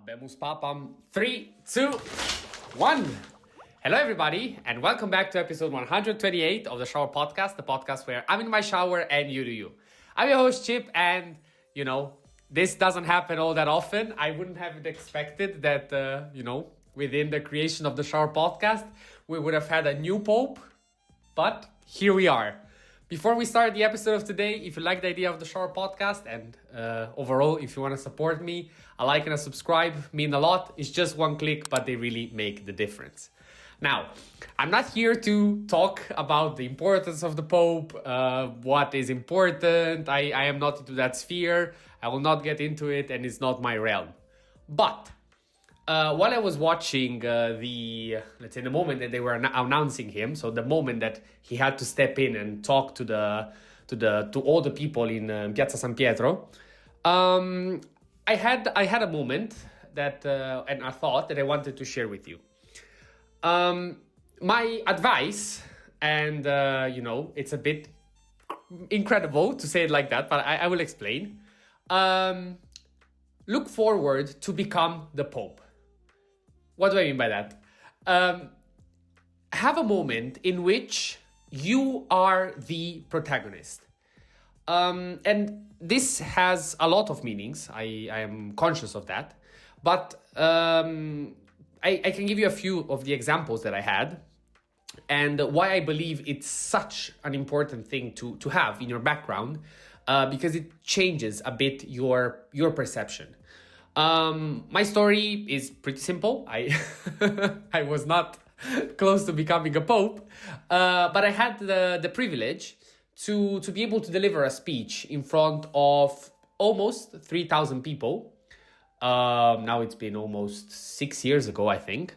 Habemus Papam. 3, 2, 1. Hello, everybody, and welcome back to episode 128 of the Shower Podcast, the podcast where I'm in my shower and you do you. I'm your host, Chip, and this doesn't happen all that often. I wouldn't have expected that, within the creation of the Shower Podcast, we would have had a new Pope, but here we are. Before we start the episode of today, if you like the idea of the Shower Podcast and overall, if you want to support me, a like and a subscribe mean a lot. It's just one click, but they really make the difference. Now, I'm not here to talk about the importance of the Pope, what is important. I am not into that sphere. I will not get into it, and it's not my realm. But while I was watching the moment that they were announcing him, so the moment that he had to step in and talk to all the people in Piazza San Pietro, I had a moment that and a thought that I wanted to share with you. My advice, and it's a bit incredible to say it like that, but I will explain. Look forward to become the Pope. What do I mean by that? Have a moment in which you are the protagonist. And this has a lot of meanings. I am conscious of that. But I can give you a few of the examples that I had and why I believe it's such an important thing to have in your background because it changes a bit your perception. My story is pretty simple. I was not close to becoming a pope, but I had the privilege to be able to deliver a speech in front of almost 3,000 people. Now it's been almost 6 years ago, I think.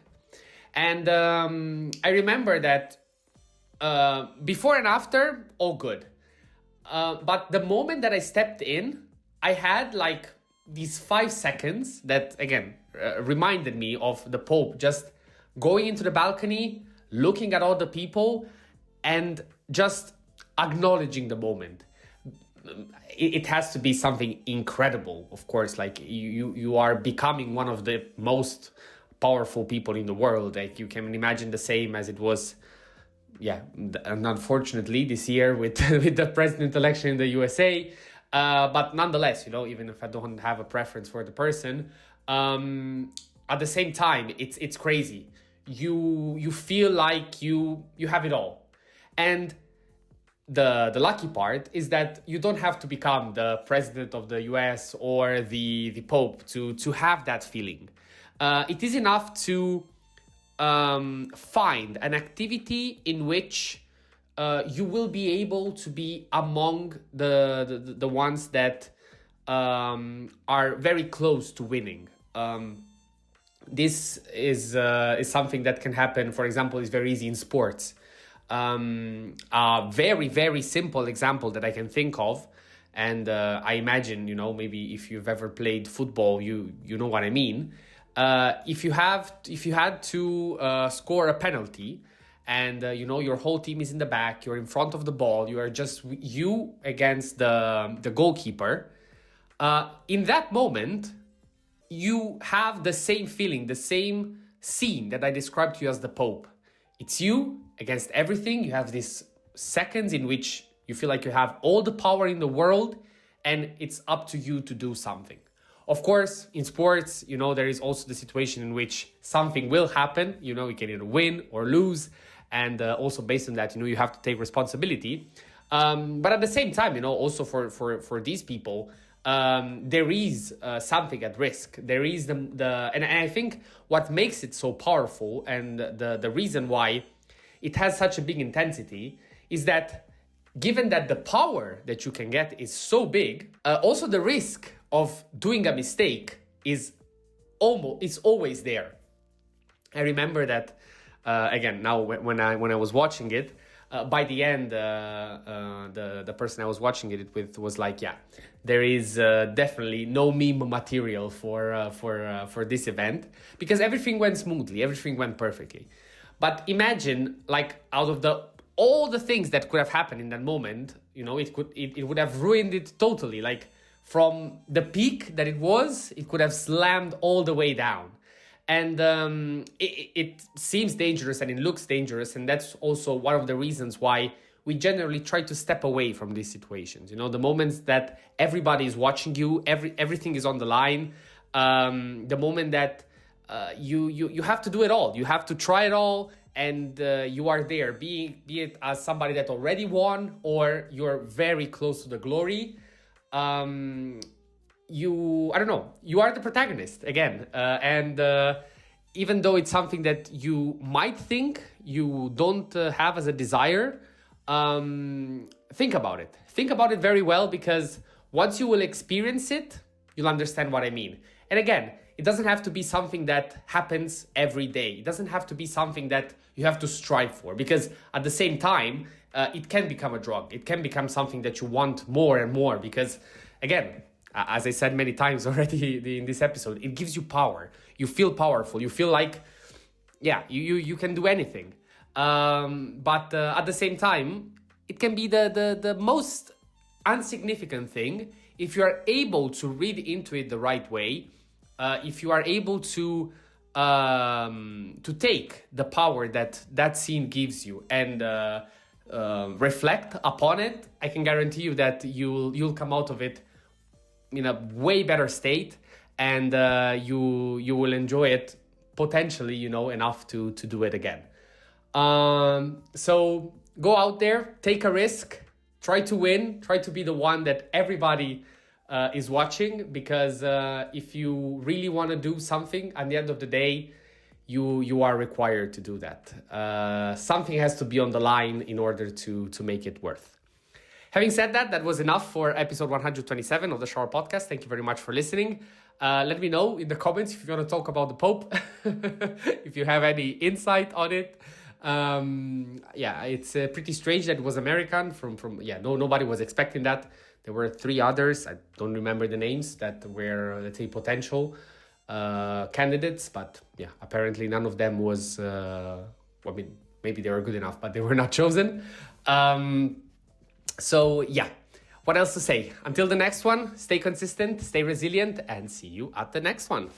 And I remember that before and after, all good. But the moment that I stepped in, I had these 5 seconds that, again, reminded me of the Pope just going into the balcony, looking at all the people, and just acknowledging the moment. It has to be something incredible, of course. You are becoming one of the most powerful people in the world. You can imagine the same as it was, and unfortunately this year with the president election in the USA. But nonetheless, even if I don't have a preference for the person, at the same time, it's crazy. You feel like you have it all. And the lucky part is that you don't have to become the president of the US or the Pope to have that feeling. It is enough to find an activity in which you will be able to be among the ones that are very close to winning. This is something that can happen, for example, is very easy in sports. A very, very simple example that I can think of, and I imagine, maybe if you've ever played football, you know what I mean. If you had to score a penalty, and your whole team is in the back, you're in front of the ball, you are just you against the goalkeeper. In that moment, you have the same feeling, the same scene that I described to you as the Pope. It's you against everything. You have these seconds in which you feel like you have all the power in the world, and it's up to you to do something. Of course, in sports, there is also the situation in which something will happen. You can either win or lose. And also based on that, you have to take responsibility. But at the same time, also for these people, there is something at risk. There is and I think what makes it so powerful and the reason why it has such a big intensity is that given that the power that you can get is so big, also the risk of doing a mistake is always there. I remember that again now when I was watching it, by the end the person I was watching it with was like, there is definitely no meme material for this event because everything went smoothly, everything went perfectly. But imagine out of all the things that could have happened in that moment, it would have ruined it totally. from the peak that it was, it could have slammed all the way down. And it seems dangerous and it looks dangerous. And that's also one of the reasons why we generally try to step away from these situations. You know, the moments that everybody is watching you, everything is on the line. The moment that you have to do it all. You have to try it all. And you are there, be it as somebody that already won or you're very close to the glory. You are the protagonist again. And even though it's something that you might think you don't have as a desire, think about it. Think about it very well, because once you will experience it, you'll understand what I mean. And again, it doesn't have to be something that happens every day. It doesn't have to be something that you have to strive for, because at the same time, it can become a drug. It can become something that you want more and more, because again, as I said many times already in this episode, it gives you power. You feel powerful. You feel like, you can do anything. But at the same time, it can be the most insignificant thing if you are able to read into it the right way. If you are able to take the power that scene gives you and reflect upon it, I can guarantee you that you'll come out of it in a way better state, and you will enjoy it potentially, enough to do it again. So go out there, take a risk, try to win, try to be the one that everybody is watching, because if you really want to do something, at the end of the day, you are required to do that. Something has to be on the line in order to make it worth. Having said that, that was enough for episode 127 of the Shower Podcast. Thank you very much for listening. Let me know in the comments if you want to talk about the Pope, if you have any insight on it. It's pretty strange that it was American. Nobody was expecting that. There were 3 others, I don't remember the names, that were, let's say, potential candidates. But apparently none of them was, maybe they were good enough, but they were not chosen. What else to say? Until the next one, stay consistent, stay resilient, and see you at the next one.